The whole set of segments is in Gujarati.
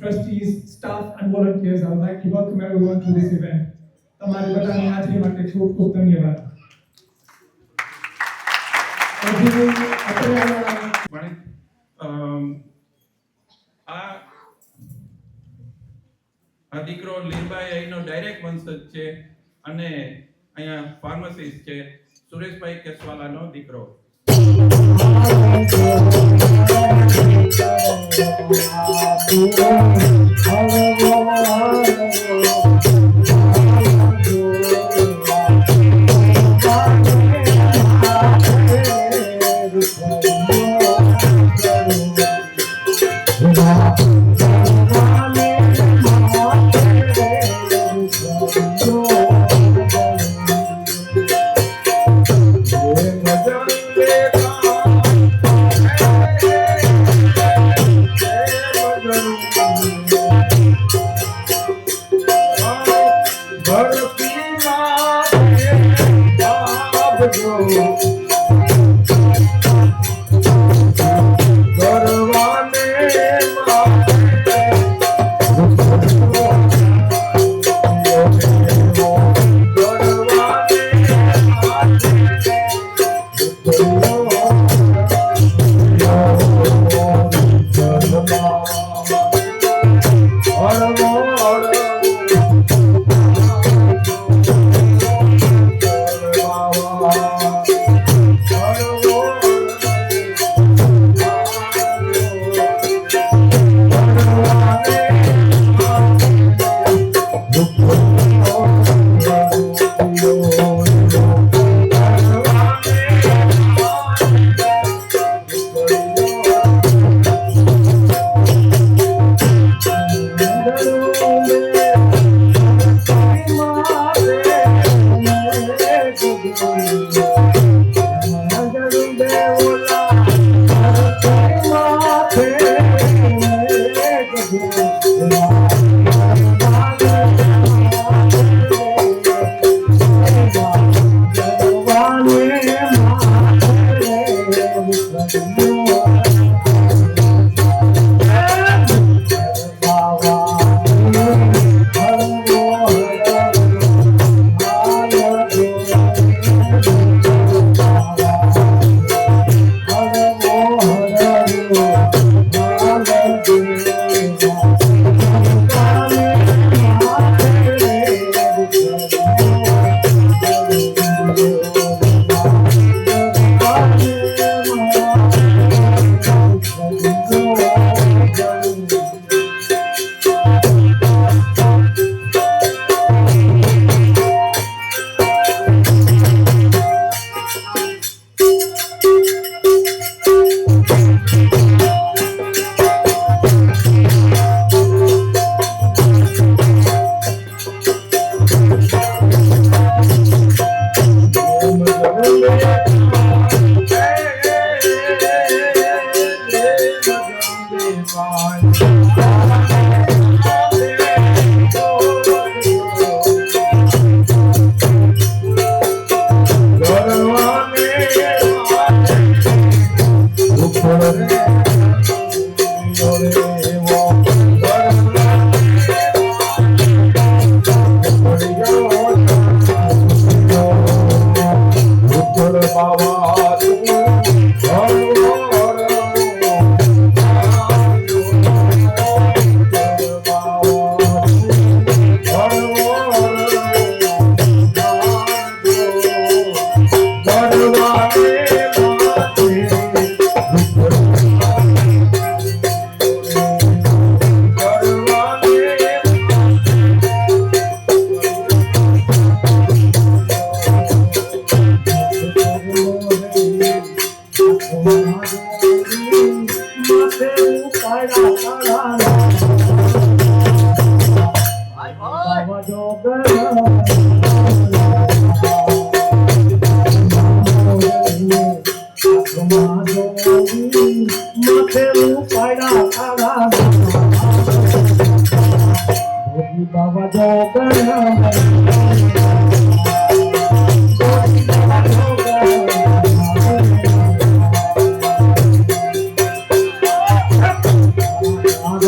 trustees, staff and volunteers, I would like to welcome everyone to this event. તમારી બધાની હાજરી માટે ખૂબ ખૂબ ધન્યવાદ. આ દીકરો લીરબાઈ અહીંનો ડાયરેક્ટ વંશજ છે અને અહીંયા ફાર્મસિસ્ટ છે. સુરેશભાઈ કેસવાલાનો દીકરો.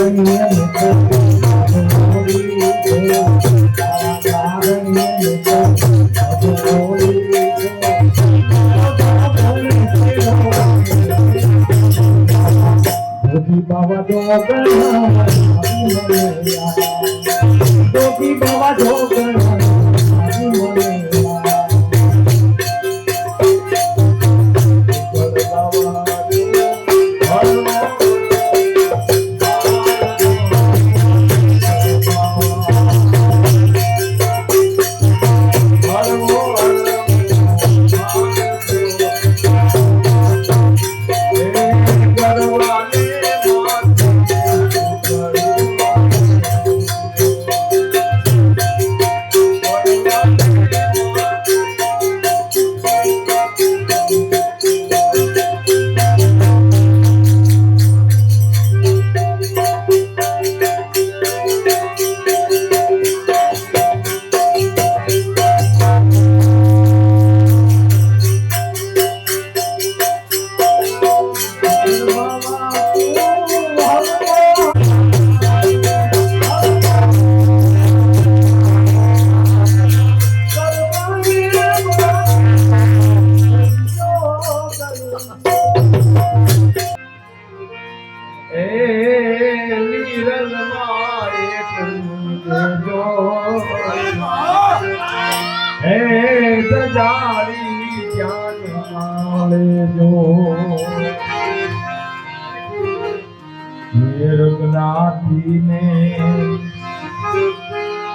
Thank you. બાવા ઢોકળા ગોપી બાવા ઢોકળા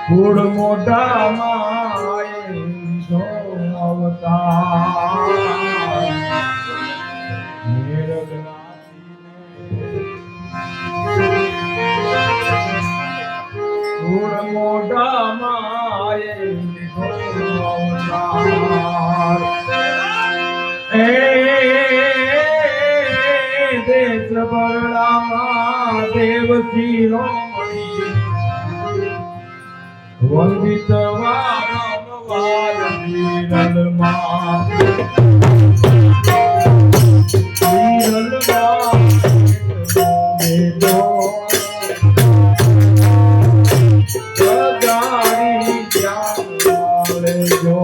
કુળ મોટા માએ અવતાર કુળ મોટા માએ અવતાર એ દેશ બરડામાં દેવસી રોમણી વંદિત વારંવાર વિરલમાં જગાડી જ્ઞાન લેજો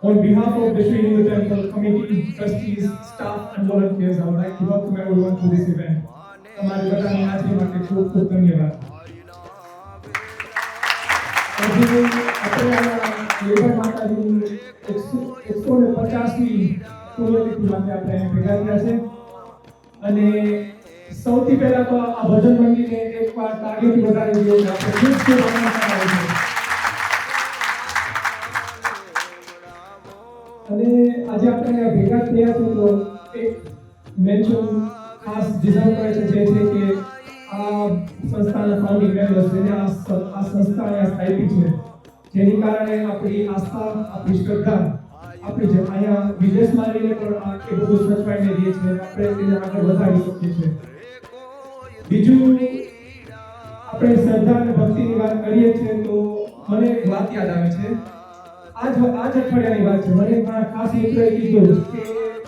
On behalf of the Sri Hindu Temple committee, trustees, staff and volunteers, I would like to welcome everyone to this event. તમારી બધાની હાજરી માટે ખૂબ ખૂબ ધન્યવાદ. આજે આપણે લેબર માતાજીની 150મી પુણ્યતિથિ માટે આપણે અહીં ભેગા થયા છે અને સૌથી પહેલા તો આ ભજન મંડળીને એકવાર તાળીઓથી વધાવી દઈએ કે આપણે ખૂબ ખૂબ આનંદ આવે છે. અને આજે આપણે ભેગા થયા છે તો એક મેન્શન ખાસ ડિઝાઇન કરે છે જે છે કે આ સંસ્થાના ફાઉન્ડિંગ મેમ્બર્સ જેને આ સંસ્થાને સ્થાપી છે જેની કારણે આપણી આસ્થા આપણી શ્રદ્ધા આપણી જે અહીંયા વિદેશમાં રહીને પણ આ એ બધું સચવાઈને દે છે આપણે તેને આગળ વધારી શકીએ છીએ. બીજું આપણે શ્રદ્ધા અને ભક્તિની વાત કરીએ છીએ તો મને એક વાત યાદ આવે છે. આજ અઠવાડિયાની વાત છે. મને મારા ખાસ મિત્રોએ કીધું કે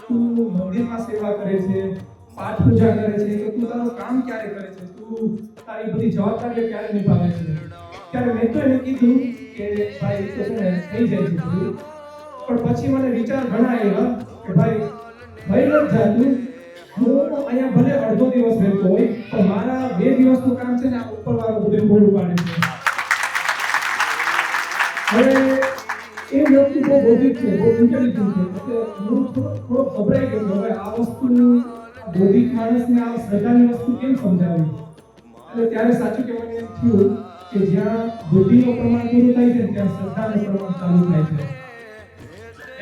તું મંદિરમાં સેવા કરે છે, પાઠ પૂજા કરે છે, તો તું તારું કામ ક્યારે કરે છે, તું તારી બધી જવાબદારીઓ ક્યારે નિભાવે છે. ત્યારે મેં તો એને કીધું કે ભાઈ તો છે ને થઈ જાય છે બધું. પણ પછી મને વિચાર ઘણા આવ્યા કે ભાઈ ન જાતું હું અહીંયા ભલે અડધો દિવસ રહેતો હોય તો મારા 2 દિવસનું કામ છે ને આ ઉપરવાળો બધું પૂરું પાડે છે. હવે એ વ્યક્તિ બહુ બૌદ્ધિક છે, બહુ ઇન્ટેલિજન્ટ છે, એટલે હું થોડો ગભરાઈ ગયો કે હવે આ વસ્તુ બૌદ્ધિક માણસને આ શ્રદ્ધાની વસ્તુ કેમ સમજાવી. એટલે ત્યારે સાચું કહેવાનું એમ થયું કે જ્યાં બુદ્ધિનું પ્રમાણ પૂરું થાય છે ત્યાં શ્રદ્ધાનું પ્રમાણ ચાલુ થાય છે.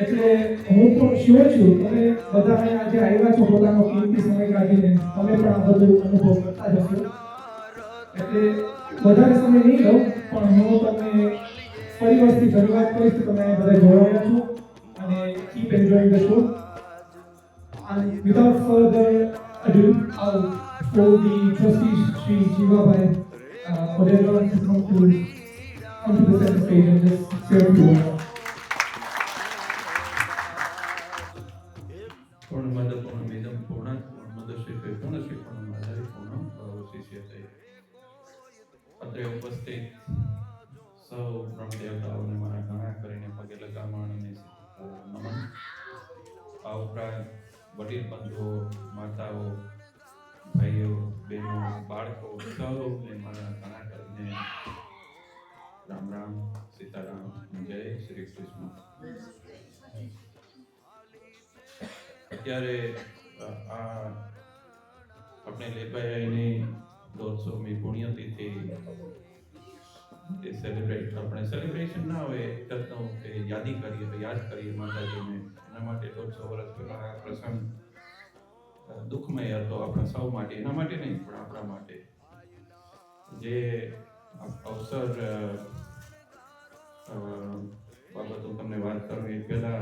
એટલે હું તો શ્યોર છું તમે બધા અહીંયા આજે આવ્યા છો પોતાનો કિંમતી સમય કાઢીને તમે પણ આ બધું અનુભવ કરતા જ હશો. એટલે વધારે સમય નહીં લઉં પણ હું તમને ફરી વખતથી શરૂઆત કરીશ તો તમે બધા જોડાયા છો અને keep enjoying the show. And without further ado, I'll call the trustees, Sri Jivabai Odedra, to come to the center stage and just share a few words. પૂર્ણમદ પૂર્ણમિદં પૂર્ણાત પૂર્ણમદસ્ય પૂર્ણસ્ય પૂર્ણમાદાય પૂર્ણમદવશિષ્યતે. અત્રે ઉપસ્થિત સૌ બ્રહ્મદેવતાઓને મારા ઘણા કરીને પગે લગામણ અને નમન. આ ઉપરાંત વડીલ બંધુઓ, માતાઓ, ભાઈઓ, બહેનો, બાળકો સૌને મારા ઘણા કરીને રામ રામ, સીતારામ, જય શ્રી કૃષ્ણ. અત્યારે આ આપણે લેબાઈની 150મી પુણ્યતિથિ એ સેલિબ્રેશન ના હોય એક જાતનો કે યાદ કરીએ માતાજીને. એના માટે 150 વર્ષ પહેલા આ પ્રસંગ દુઃખમય હતો આપણા સૌ માટે, એના માટે નહીં પણ આપણા માટે. જે અવસર બાબત હું તમને વાત કરું એ પહેલા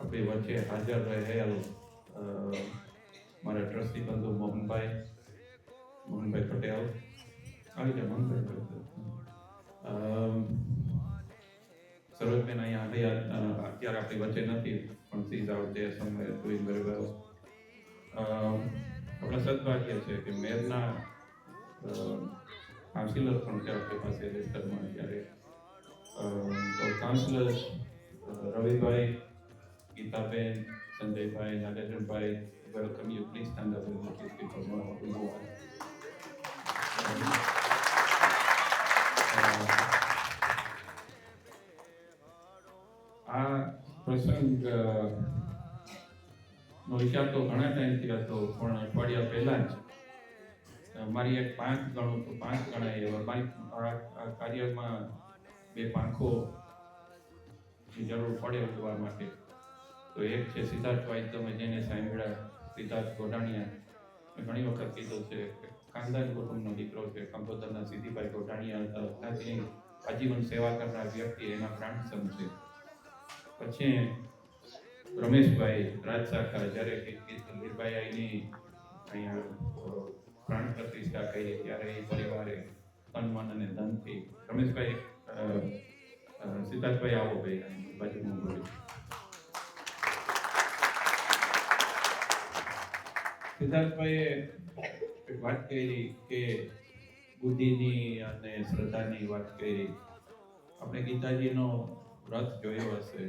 આપણી વચ્ચે હાજર રહેલ મારા ટ્રસ્ટી બંધુ મોહનભાઈ પટેલ આવી જાય. મોહનભાઈ સરોજબેન અહીંયા અત્યારે આપણી વચ્ચે નથી પણ she is out there somewhere doing very well. આપણા સદભાગ્ય છે કે મેરના કાઉન્સિલર પણ છે આપણી પાસે રેસ્ટરમાં અત્યારે. તો કાઉન્સિલર રવિભાઈ, ગીતાબેન, સંજયભાઈ, નાગેન્દ્રભાઈ, welcome you. Please stand up and let these people know who you are. પ્રસંગ નો વિચાર તો ઘણા ટાઈમથી હતો, પણ અઠવાડિયા પહેલા જ મારી એક 5 ગણું તો 5 ગણા એવા મારી આ કાર્યમાં 2 પાંખો ની જરૂર પડે ઉગવા માટે. તો એક છે સિદ્ધાર્થભાઈ, તમે જેને સાંભળ્યા, સિદ્ધાર્થ ગોડાણીયા. મેં ઘણી વખત કીધું છે કે ખાનદાન કુટુંબનો દીકરો છે. કંકોતરના સિદ્ધિભાઈ ગોડાણીયા હતા, ત્યાંથી આજીવન સેવા કરનાર વ્યક્તિ, એના ગ્રાન્ડસન છે. પછી રમેશભાઈ રાજશાખા, જ્યારે લીરભાઈ આઈની અહીંયા પ્રાણ પ્રતિષ્ઠા કરી ત્યારે એ પરિવારે તન મન અને ધનથી. રમેશભાઈ સિદ્ધાર્થભાઈ આવો ભાઈ બાજુમાં બોલ્યું. સિદ્ધાર્થભાઈએ વાત કરી કે બુદ્ધિની અને શ્રદ્ધાની વાત કરી. આપણે ગીતાજીનો રથ જોયો હશે,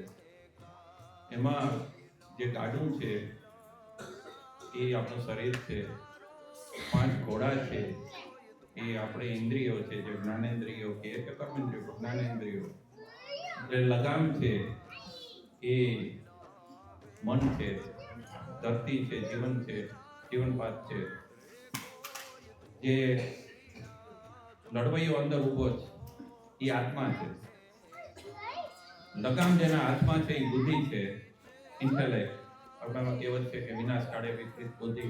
એમાં જે ગાડું છે એ આપણું શરીર છે, 5 ઘોડા છે એ આપણે ઇન્દ્રિયો છે, જે જ્ઞાનેન્દ્રિયો કે કર્મેન્દ્રિયો, જ્ઞાનેન્દ્રિયો. જે લગામ છે એ મન છે, ધરતી છે, જીવન છે, જીવનપાત છે. જે લડવૈયો અંદર ઊભો છે એ આત્મા છે. લગામ જેના હાથમાં છે એ બુદ્ધિ છે, ઇન્ટેલેક્ટ. આપણામાં કહેવત છે કે વિનાશ કાળે વિપરીત બુદ્ધિ.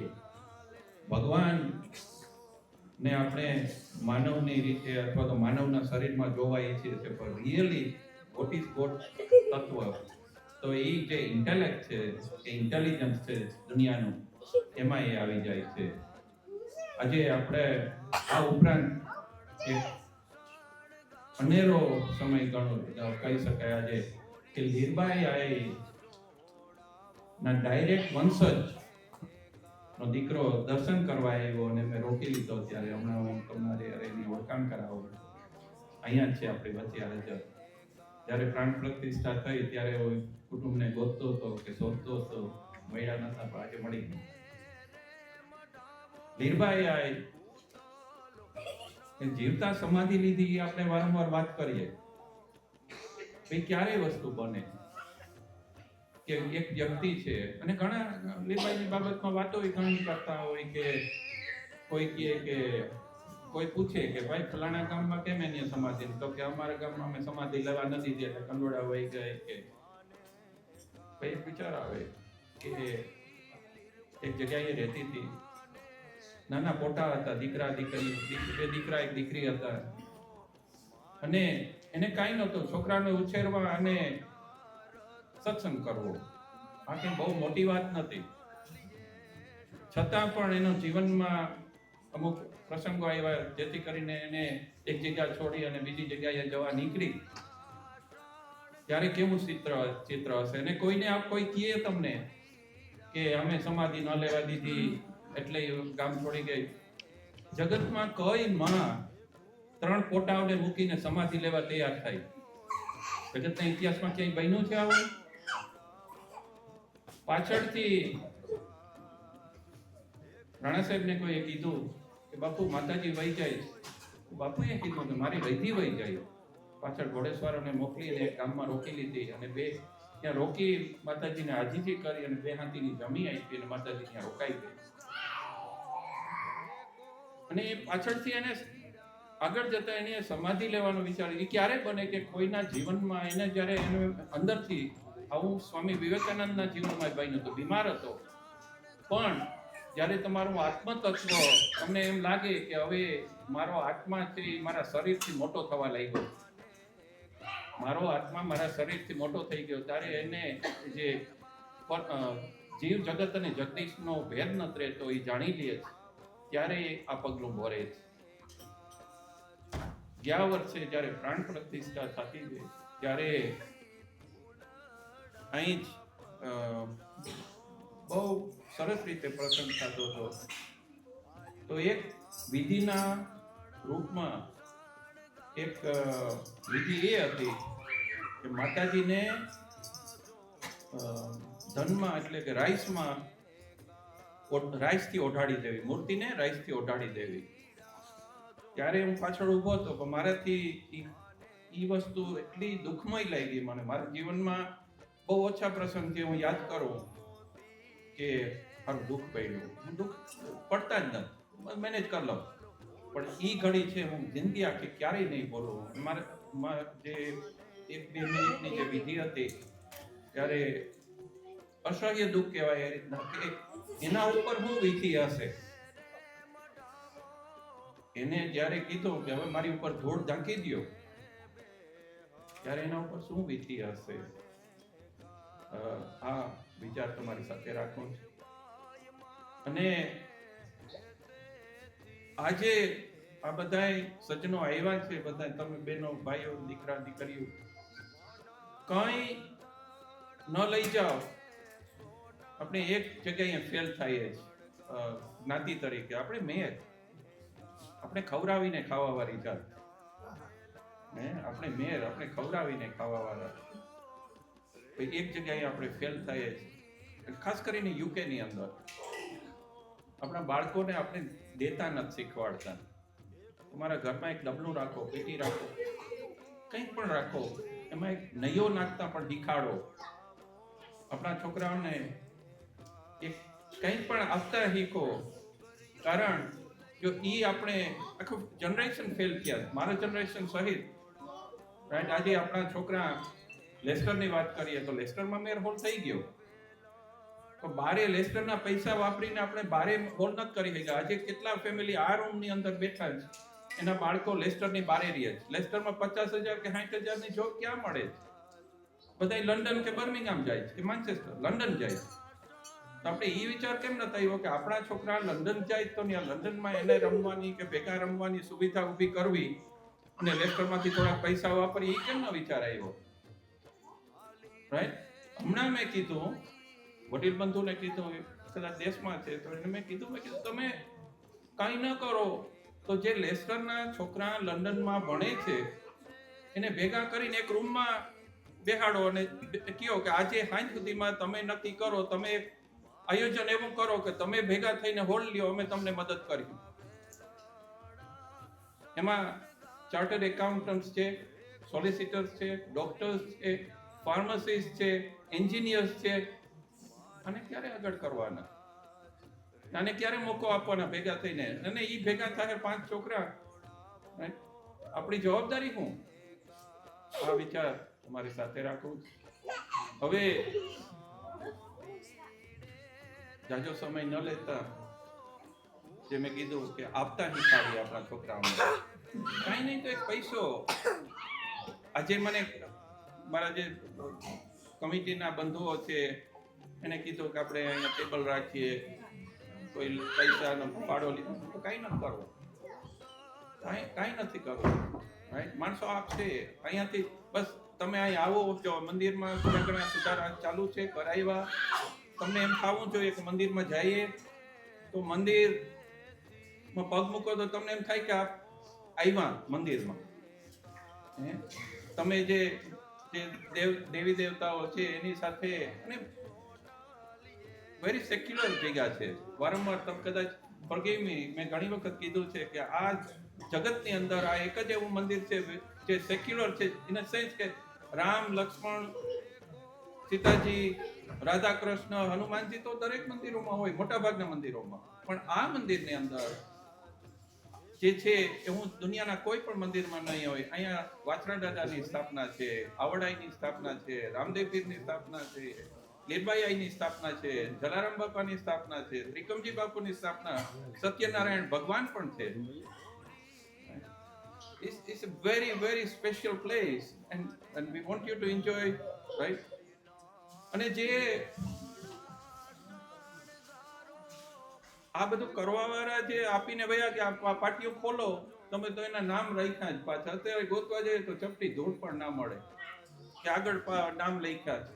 ભગવાન ને આપણે માનવની રીતે અથવા તો માનવના શરીરમાં જોવા ઈચ્છીએ છીએ, પણ રિયલી વોટ ઇઝ ગોડ તત્વ, તો એ જે ઇન્ટેલેક્ટ છે, એ ઇન્ટેલિજન્સ છે દુનિયાનું, એમાં એ આવી જાય છે. આજે આપણે આ ઉપરાંત એક અનેરો સમય ગણો કહી શકાય આજે કે લીરબાઈ આઈ ના ડાયરેક્ટ વંશજ નો દીકરો દર્શન કરવા આવ્યો અને મેં રોકી લીધો. ત્યારે હમણાં હું તમારે એની ઓળખાણ કરાવું. અહીંયા જ છે આપણી વચ્ચે હાજર. જ્યારે પ્રાણ પ્રતિષ્ઠા થઈ ત્યારે હું કુટુંબને ગોતતો હતો કે શોધતો હતો, મળ્યા નતા, પણ આજે મળી ગયા. લીરબાઈ આઈ જીવતા સમાધિ લીધી. આપણે વારંવાર વાત કરીએ ભાઈ ક્યારે વસ્તુ બને કે એક વ્યક્તિ છે, અને ઘણા લીરબાઈની બાબતમાં વાતો ઘણી કરતા હોય કે કોઈ કહે કે કોઈ પૂછે કે ભાઈ ફલાણા ગામમાં કેમ એની સમાધિ, તો કે અમારા ગામમાં અમે સમાધિ લેવા નથી દે, કંડોળા વહી ગઈ. કે ભાઈ વિચાર આવે કે એક જગ્યાએ રહેતી હતી, નાના પોતા હતા, દીકરા દીકરી, 2 દીકરા 1 દીકરી હતા, અને એને કાંઈ નહોતું, છોકરાને ઉછેરવા અને સત્સંગ કરવો. આ કંઈ બહુ મોટી વાત નથી. છતાં પણ એનો જીવનમાં અમુક પ્રસંગો આવ્યા જેથી કરીને એને એક જગ્યા છોડી અને બીજી જગ્યાએ જવા નીકળી. ત્યારે કેવું ચિત્ર હશે. અને કોઈને કોઈ કહે તમને કે અમે સમાધિ ન લેવા દીધી એટલે ગામ છોડી ગઈ. જગતમાં કઈ માં 3 પોટાઓને મૂકીને સમાધિ લેવા તૈયાર થાય? જગતના ઇતિહાસમાં ક્યાંય બન્યું છે આવું? પાછળથી રાણા સાહેબને કોઈએ કીધું કે બાપુ માતાજી વહી જાય. બાપુએ કીધું કે મારી વૈધી વહી જાય. પાછળ ઘોડેસવારોને મોકલીને એક ગામમાં રોકી લીધી, અને ત્યાં રોકી માતાજીને આજીજી કરી અને 2 હાથીની જમી આપી અને માતાજી ત્યાં રોકાઈ ગઈ. અને એ પાછળથી એને આગળ જતા એને સમાધિ લેવાનો વિચાર એ ક્યારે બને કે કોઈના જીવનમાં એને જ્યારે એને અંદરથી આવું સ્વામી વિવેકાનંદના જીવનમાં બન્યું હતું. બીમાર હતો, પણ જ્યારે તમારું આત્મતત્વ તમને એમ લાગે કે હવે મારો આત્મા છે એ મારા શરીરથી મોટો થવા લાગ્યો, મારો આત્મા મારા શરીરથી મોટો થઈ ગયો, ત્યારે એને જે જીવ જગત અને જગદીશનો ભેદ નથી રહેતો એ જાણી લે છે. ત્યારે આ પગલું ભરે છે. ગયા વર્ષે જ્યારે પ્રાણ પ્રતિષ્ઠા થતી છે ત્યારે અહીં જ બહુ સરસ રીતે પ્રસંગ થતો હતો. તો એક વિધિના રૂપમાં એક વિધિ એ હતી કે માતાજીને ધનમાં એટલે કે રાઈસથી ઓઢાડી દેવી, મૂર્તિને રાઈસથી ઓઢાડી દેવી. ત્યારે હું પાછળ ઊભો હતો, પણ મારાથી એ વસ્તુ એટલી દુઃખમય લાગી મને. મારા જીવનમાં બહુ ઓછા પ્રસંગથી હું યાદ કરું કે મારું દુઃખ પડ્યું, હું દુઃખ પડતા જ નથી, મેનેજ કરી લઉં. પણ એ ઘડી છે હું જિંદગી આખી ક્યારેય નહીં બોલું. મારે જે 1-2 મિનિટની જે વિધિ હતી ત્યારે અસહ્ય દુઃખ કહેવાય એ રીતના કે એના ઉપર શું વિધિ હશે. એને જ્યારે કીધું કે હવે મારી ઉપર ધૂળ ઢાંકી દ્યો, ત્યારે એના ઉપર શું વિધિ હશે. આ વિચાર તમારી સાથે રાખું છું. અને આજે આ બધાય સજ્જનો આવ્યા છે, બધા તમે બહેનો, ભાઈઓ, દીકરા, દીકરીઓ, કંઈ ન લઈ જાઓ, આપણે એક જગ્યાએ ફેલ થાય છે જ્ઞાતિ તરીકે. આપણે મેર, આપણે ખવડાવીને ખાવા વાળી જાત, આપણે મેર, આપણે ખવડાવીને ખાવા વાળા. એક જગ્યાએ આપણે ફેલ થઈએ છીએ, ખાસ કરીને યુકે ની અંદર. આપણા બાળકોને આપણે દેતા નથી શીખવાડતા. તમારા ઘરમાં એક ડબલું રાખો, પેટી રાખો, કંઈક પણ રાખો, એમાં એક નૈયો નાખતા પણ શીખાડો. આપણા છોકરાઓને એક કંઈ પણ આપતા શીખો. કારણ જો ઈ આપણે આખું જનરેશન ફેલ થયા, મારા જનરેશન સહિત, રાઈટ. આજે આપણા છોકરા લેસ્ટરની વાત કરીએ તો લેસ્ટરમાં મેર હોલ થઈ ગયો, તો બારે લેસ્ટરના પૈસા વાપરીને આપણે બારે હોલ નથી કરી શક્યા. આજે કેટલા ફેમિલી આ રૂમની અંદર બેઠા છે, એના બાળકો લેસ્ટરની બારે રહે છે. લેસ્ટરમાં 50,000 કે 60,000 ની જોબ ક્યાં મળે છે? બધા લંડન કે બર્મિંગહામ જાય છે કે માન્ચેસ્ટર, લંડન જાય છે. તો આપણે એ વિચાર કેમ ન થયો કે આપણા છોકરા લંડન જાય તો ત્યાં લંડનમાં એને રમવાની કે ભેગા રમવાની સુવિધા ઊભી કરવી અને લેસ્ટરમાંથી થોડા પૈસા વાપરી, એ કેમ ન વિચાર આવ્યો? રાઈટ. હમણાં મેં કીધું, વડીલ બંધુને કીધું, કદાચ દેશમાં છે તો એને મેં કીધું તમે કાંઈ ન કરો તો જે લેસ્ટરના છોકરા લંડનમાં ભણે છે એને ભેગા કરીને એક રૂમમાં બેહાડો અને કહો કે આજે સાંજ સુધીમાં તમે નક્કી કરો, તમે એક આયોજન એવું કરો કે તમે ભેગા થઈને હોલ લ્યો, અમે તમને મદદ કરી. એમાં ચાર્ટર્ડ એકાઉન્ટન્ટ્સ છે, સોલિસિટર્સ છે, ડોક્ટર્સ છે, ફાર્માસિસ્ટ છે, એન્જિનિયર્સ છે. અને ક્યારે આગળ કરવાના, અને ક્યારે મોકો આપવાના ભેગા થઈને? અને એ ભેગા થાય 5 છોકરા, આપણી જવાબદારી શું? આ વિચાર તમારી સાથે રાખું. હવે જાજો સમય ન લેતા, જે મેં કીધું કે આપતા શીખવાડીએ આપણા છોકરાઓને. કાંઈ નહીં તો એક પૈસો. આજે મને મારા જે કમિટીના બંધુઓ છે એને કીધું કે આપણે અહીંયા ટેબલ રાખીએ, કોઈ પૈસાનો ફાળો લીધો, તો કાંઈ નથી કરવું, કાંઈ નથી કરવું. રાઈટ. માણસો આપશે અહીંયાથી. બસ તમે અહીં આવો, જો મંદિરમાં થોડા ઘણા સુધારા ચાલુ છે, કરાવ્યા. તમને એમ થવું જોઈએ કે મંદિરમાં જઈએ તો મંદિરમાં પગ મૂકો તો તમને એમ થાય કે આપ આવ્યા મંદિરમાં. તમે જે દેવી દેવતાઓ છે એની સાથે, અને વેરી સેક્યુલર જગ્યા છે. વારંવાર તમે કદાચ ફોરગીવ મી, મેં ઘણી વખત કીધું છે કે આ જગતની અંદર આ એક જ એવું મંદિર છે જે સેક્યુલર છે, ઇન અ સેન્સ કે રામ, લક્ષ્મણ, સીતાજી, રાધા કૃષ્ણ, હનુમાનજી તો દરેક મંદિરોમાં હોય, મોટા ભાગના મંદિરોમાં. પણ આ મંદિરની અંદર જે છે એ હું દુનિયાના કોઈ પણ મંદિરમાં નહીં હોય. અહીંયા વાછરા દાદાની સ્થાપના છે, આવડાઈની સ્થાપના છે, રામદેવ પીરની સ્થાપના છે, લીરબાઈની સ્થાપના છે, જલારામ બાપાની સ્થાપના છે, ત્રિકમજી બાપુની સ્થાપના, સત્યનારાયણ ભગવાન પણ છે. It's a very, very special place and we want you to enjoy, right? અને જે આ બધું કરવા વાળા જે આપીને ભયા કે આ પાટીઓ ખોલો, તમે તો એના નામ રાખ્યા જ પાછા. અત્યારે ગોતવા જઈએ તો ચપટી ધૂળ પણ ના મળે કે આગળ નામ લખ્યા છે.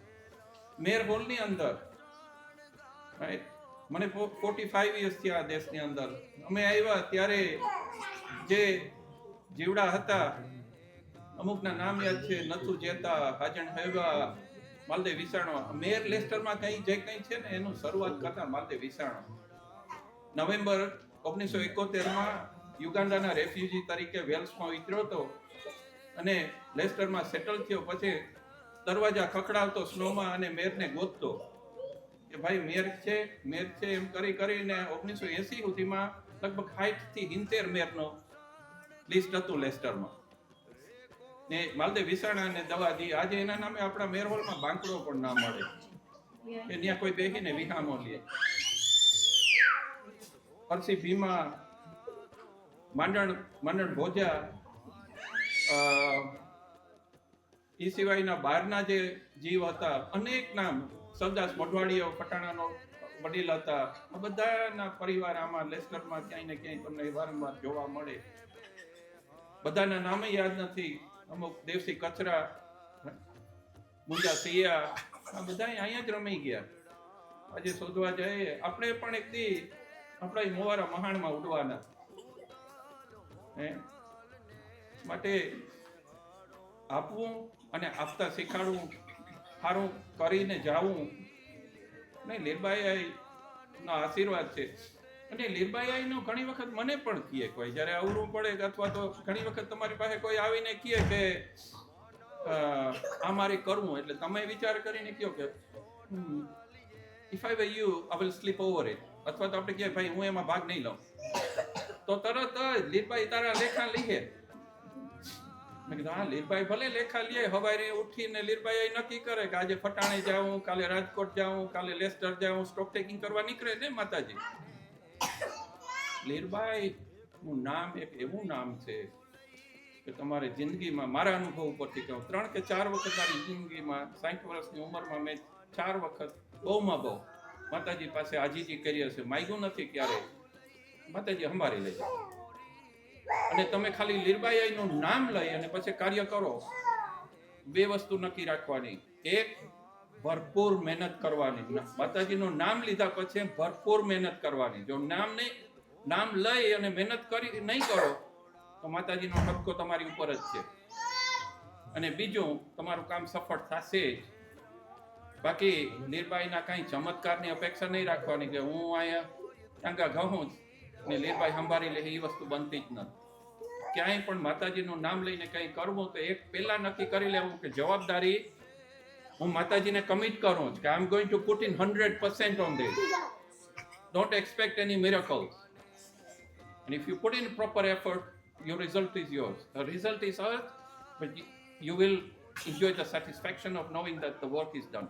મેર હોલની અંદર, રાઈટ. મને 45 યર્સ થયા આ દેશની અંદર. અમે આવ્યા ત્યારે જે જીવડા હતા, અમુકના નામ યાદ છે, નથુ જેતા, હાજણ હેવા, માલદેવ વિસાણો. મેર લેસ્ટરમાં કંઈ જે કંઈ છે ને એનું શરૂઆત કરતા માલદેવ વિસાણો. નવેમ્બર 1971માં યુગાન્ડાના રેફ્યુજી તરીકે વેલ્સમાં ઉતર્યો હતો અને લેસ્ટરમાં સેટલ થયો. પછી દરવાજા ખખડાવતો સ્નોમાં અને મેયરને ગોતતો કે ભાઈ મેયર છે એમ કરીને 1980 સુધીમાં લગભગ 60 થી 70 મેયરનો લિસ્ટ હતું લેસ્ટરમાં ને માલદેવ વિસાણાને દવા દી. આજે એના નામે આપણા મેયર હોલમાં બાંકડો પણ ના મળે કે ત્યાં કોઈ બેસીને વિહામો લે. પરસી ભીમા, માંડણ ભોજા, એ સિવાયના બહારના જે જીવ હતા, અનેક નામ, સરદાસ મોઢવાડીઓ પટાણાનો વડીલ હતા, આ બધાના પરિવાર આમાં લેસ્ટરમાં ક્યાંય ને ક્યાંય તમને વારંવાર જોવા મળે. બધાના નામે યાદ નથી. અમુક દેવસી કચરા, મુંજા સિયા, આ બધા અહીંયા જ રમી ગયા. આજે શોધવા જાય. આપણે પણ એક દી આપણા મોવારા મહાણમાં ઉડવાના માટે આપવું અને આપતા શીખાડવું, સારું કરીને જાવું નહીં. લીરબાઈ નો આશીર્વાદ છે. અને લીરબાઈ નો ઘણી વખત મને પણ કહે કોઈ જ્યારે અવરું પડે, અથવા તો ઘણી વખત તમારી પાસે કોઈ આવીને કહે કે આ મારે કરવું, એટલે તમે વિચાર કરીને કહો કે if I were you I will sleep over it, અથવા તો આપણે કહે ભાઈ હું એમાં ભાગ નહીં લઉં, તો તરત જ લીરબાઈ તારા લેખા લીહે. મેં કીધું હા લીરબાઈ ભલે લેખા લે. હવારે ઉઠીને લીરબાઈ નક્કી કરે કે આજે ફટાણે જાઉં, કાલે રાજકોટ જાઉં, કાલે લેસ્ટર જાઉં, સ્ટોક ટેકિંગ કરવા નીકળે ને માતાજી. લીરબાઈ નું નામ એક એવું નામ છે કે તમારે જિંદગીમાં, મારા અનુભવ ઉપરથી કહું, 3 કે 4 વખત મારી જિંદગીમાં 60 વર્ષની ઉંમરમાં મેં 4 વખત બહુમાં બહુ માતાજી પાસે આજીજી કરી હશે. માગ્યું નથી ક્યારે, માતાજી સંભાળી લે. અને તમે ખાલી લીરબાઈ નું નામ લઈ અને પછી કાર્ય કરો. 2 વસ્તુ નક્કી રાખવાની. એક, ભરપૂર મહેનત કરવાની. માતાજીનું નામ લીધા પછી ભરપૂર મહેનત કરવાની. જો નામ લઈ અને મહેનત કરી નહીં કરો તો માતાજીનો ઠપકો તમારી ઉપર જ છે. અને બીજું, તમારું કામ સફળ થશે જ. બાકી લીરબાઈના કાંઈ ચમત્કારની અપેક્ષા નહીં રાખવાની કે હું અહીંયા ટાંગા ઘઉં જ ને લીરબાઈ સંભાળી લે, એ વસ્તુ બનતી જ નથી. ક્યાંય પણ માતાજીનું નામ લઈને કંઈ કરવું તો એક પહેલા નક્કી કરી લેવું કે જવાબદારી હું માતાજીને કમિટ કરું કે I am going to put in 100% on this. Don't expect any miracles. And if you put in proper effort, your result is yours. The result is earth, but you will enjoy the satisfaction of knowing that the work is done.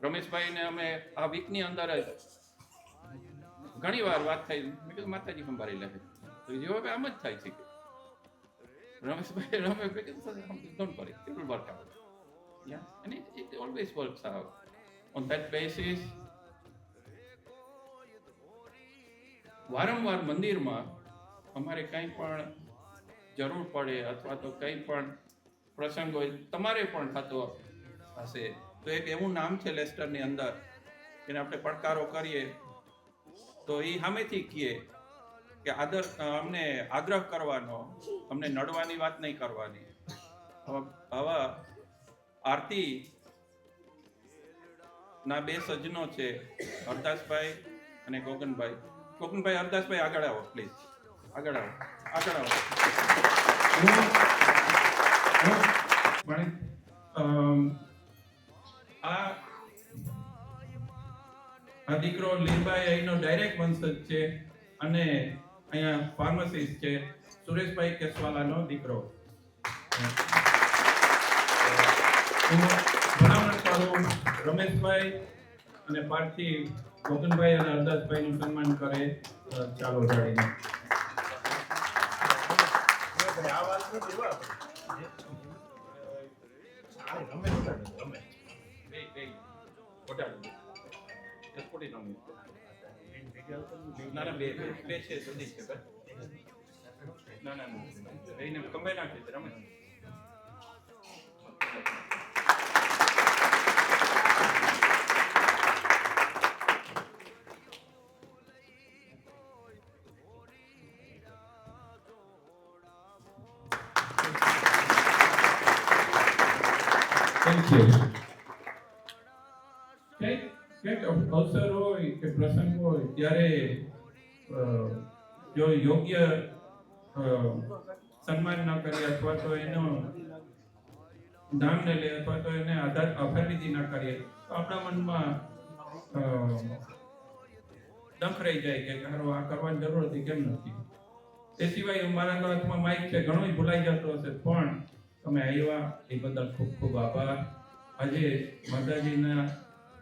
રમેશભાઈને અમે આ વીકની અંદર જ ઘણી વાર વાત થઈ. મેં કીધું માતાજી સંભાળી લે. તો જવાબ આમ જ થાય છે કે Rameshbhai don't worry, it will work out. Yeah, and it always works out. On that basis, વારંવાર મંદિરમાં અમારે કંઈ પણ જરૂર પડે અથવા તો કંઈ પણ પ્રસંગ હોય, તમારે પણ થતો હશે, તો એક એવું નામ છે લેસ્ટરની અંદર એને આપણે પડકારો કરીએ તો એ સામેથી કહે કે અમને આગ્રહ કરવાનો, અમને નડવાની વાત નહીં કરવાની. હવે આરતી ના 2 સજ્જનો છે, હરદાસભાઈ અને ગોગનભાઈ. ગોગનભાઈ, હરદાસભાઈ આગળ આવો પ્લીઝ. આગળ આવો. આ દીકરો લીરબાઈ અહીંનો ડાયરેક્ટ વંશજ છે અને અહીંયા ફાર્મસિસ્ટ છે. સુરેશભાઈ કેસવાલાનો દીકરો. હું ભલામણ કરું રમેશભાઈ અને પાર્થિવ ગોગનભાઈ અને હરદાસભાઈ નું સન્માન કરે. ચાલો જાણીને બે છે સુધી છે. ના એને કમે નાખે છે રમેશ. કંઈક અવસર હોય કે પ્રસંગ હોય ત્યારે જો યોગ્ય સન્માન ન કરીએ અથવા તો એનો નામને લે અથવા તો એને આભારવિધિ ના કરીએ તો આપણા મનમાં દંખ રહી જાય કે હારો આ કરવાની જરૂર હતી કેમ નથી. તે સિવાય મારા હાથમાં માઇક છે, ઘણું ભૂલાઈ જતો હશે, પણ તમે આવ્યા એ બદલ ખૂબ ખૂબ આભાર. આજે માતાજીના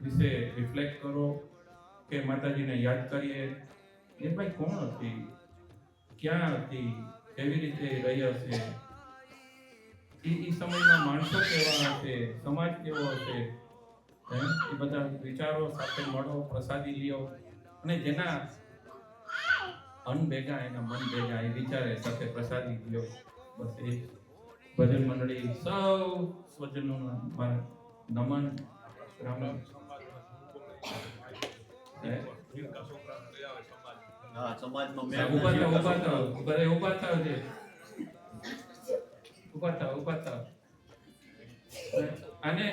વિશે રિફ્લેક્ટ કરો કે માતાજીને યાદ કરીએ એ ભાઈ કોણ હતી, ક્યાં હતી, કેવી રીતે રહી હશે, એ સમયમાં માણસો કેવા હશે, સમાજ કેવો હશે, એ બધા વિચારો સાથે મળો, પ્રસાદી લ્યો અને જેના અન્ન ભેગા એના મન ભેગા એ વિચારે સાથે પ્રસાદી લ્યો. બસ એ ભજન મંડળી સૌ સ્વજનોના નમન રામ. ઉભા થાવ અને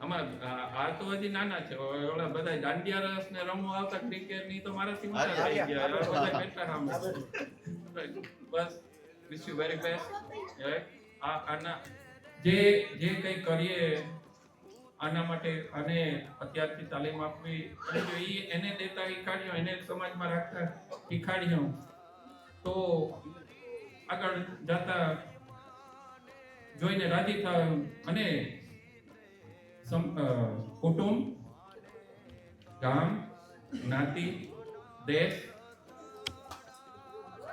આમાં આ તો હજી નાના છે, ઓલા બધા દાંડિયા રસ ને રમવા આવતા ક્રિકેટ ની તો મારાથી ઊંચા થઈ ગયા, બધા બેઠા સામે. બસ વિશ યુ વેરી બેસ્ટ. આના જે કંઈ કરીએ આના માટે અને અત્યારથી તાલીમ આપવી અને જો એને દેતા શીખાડ્યો, એને સમાજમાં રાખતા શીખાડ્યો તો આગળ જતા જોઈને રાજી થાય. અને કુટુંબ, ગામ, જ્ઞાતિ, દેશ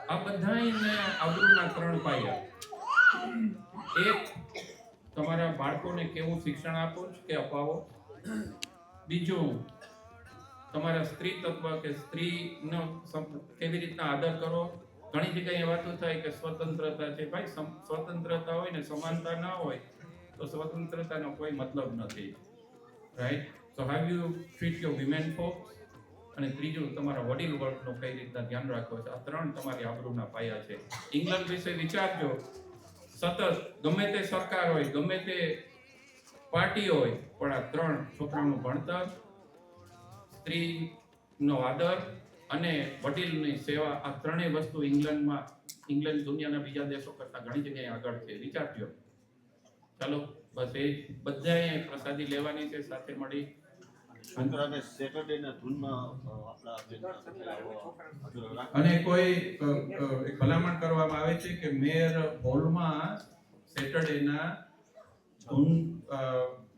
આ બધાને આબરૂના 3 પાયા. એક, તમારા બાળકોને કેવું શિક્ષણ આપો કે અપાવો. બીજું, તમારા સ્ત્રી તત્વ કે સ્ત્રીનો કેવી રીતના આદર કરો. ઘણી જગ્યાએ વાતો થાય કે સ્વતંત્રતા છે. ભાઈ સ્વતંત્રતા હોય ને સમાનતા ના હોય તો સ્વતંત્રતાનો કોઈ મતલબ નથી, right? So how you treat your women folks. અને ત્રીજું, તમારા વડીલ વર્ગનો કઈ રીતના ધ્યાન રાખવો છે. આ 3 તમારી આબરૂના પાયા છે. ઇંગ્લેન્ડ વિશે વિચારજો. સતત ગમે તે સરકાર હોય, ગમે તે પાર્ટી હોય, પણ આ 3 છોકરાનું ભણતર, સ્ત્રીનો આદર અને વડીલની સેવા, આ 3 વસ્તુ ઇંગ્લેન્ડ દુનિયાના બીજા દેશો કરતા ઘણી જગ્યાએ આગળ છે. વિચારજો. ચાલો, બસ એ બધાએ પ્રસાદી લેવાની છે સાથે મળી. અને કોઈ એક ભલામણ કરવામાં આવે છે કે મેયર હોલમાં સેટરડેના ધૂન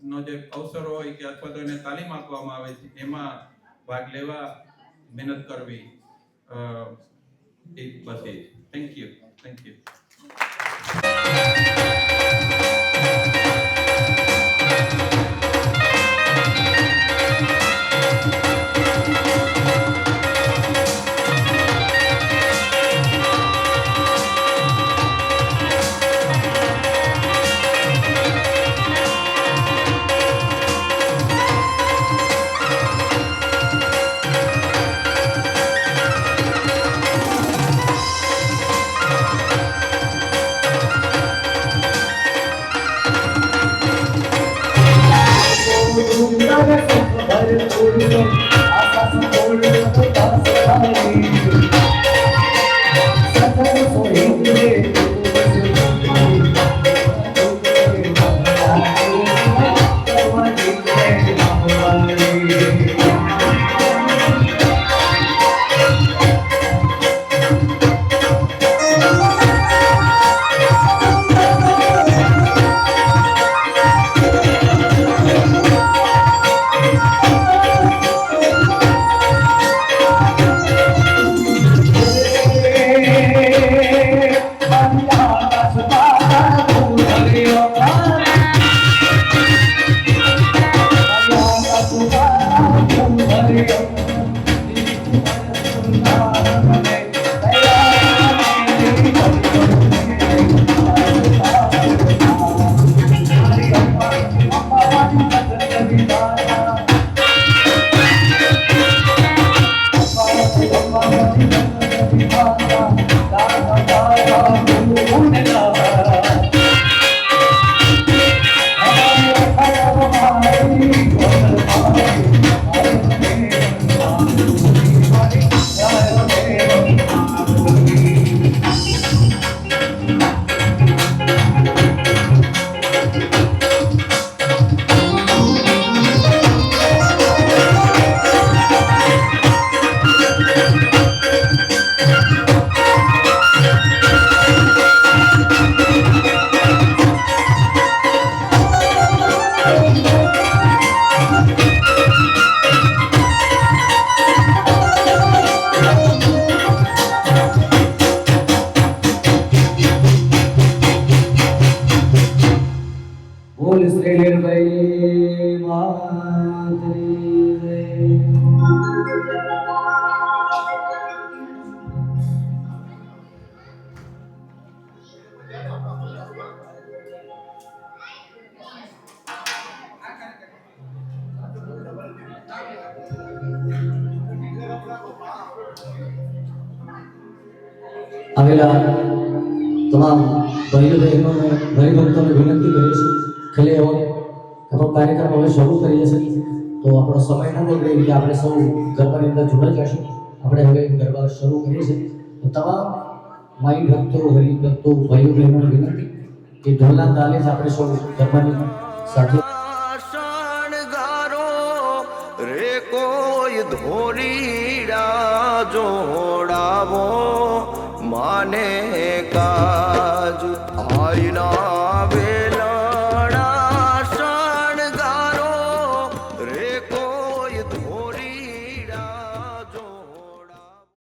નો જે અવસર હોય કે અથવા તો એને તાલીમ આપવામાં આવે છે એમાં ભાગ લેવા મહેનત કરવી. બસ એ. Thank you. આવેલા તમામ ભાઈઓ બહેનોને હરિભક્તોને વિનંતી કરીએ છીએ ખેલે હવે આપણો કાર્યક્રમ હવે શરૂ કરીએ છીએ તો આપણો સમય ન બગડે એટલે આપણે સૌ ગરબાની અંદર જોડાઈ જઈશું. આપણે હવે ગરબા શરૂ કરીએ છીએ તો તમામ માઈ ભક્તો હરિભક્તો ભાઈઓ બહેનોને વિનંતી કે ઢોલના તાલે જ આપણે સૌ ગરબાની સાથે શણગારો રે કોઈ ધોરીડા જોડાવો માને કા